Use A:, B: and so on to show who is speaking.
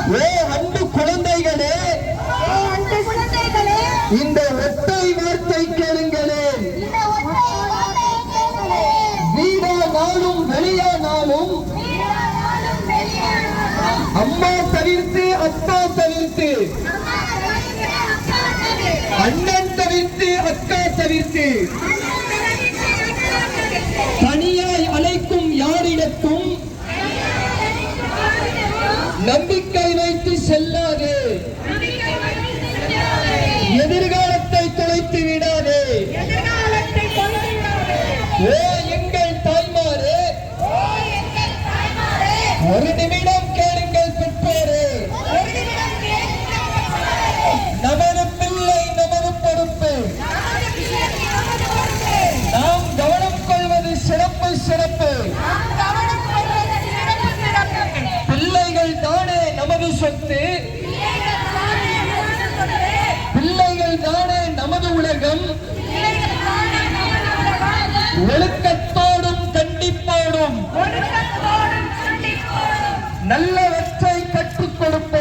A: அன்பு குழந்தைகளே, இந்த ஒற்றை வார்த்தை கேளுங்களேன். வீடானாலும் வெளியானாலும் அம்மா தவிர்த்து அப்பா தவிர்த்து அண்ணன் தவிர்த்து அக்கா தவிர்த்து தனியாய் அழைக்கும் யாரிடத்தும் நம்பிக்கை வைத்து செல்லாதே. எதிர்காலத்தை தொலைத்து விடாதே. ஓ எங்கள் தாய்மாரே, ஒரு நிமிடம் கேளுங்கள் பெற்றோரே. நமது பிள்ளை நமது பொறுப்பு. நாம் கவனம் கொள்வது சிறப்பு சிறப்பு. பிள்ளைகள் தானே நமது சொத்து. பிள்ளைகள் தானே நமது உலகம். ஒழுக்கத்தோடும் கண்டிப்போடும் நல்லவற்றை கற்றுக் கொடுப்போம்.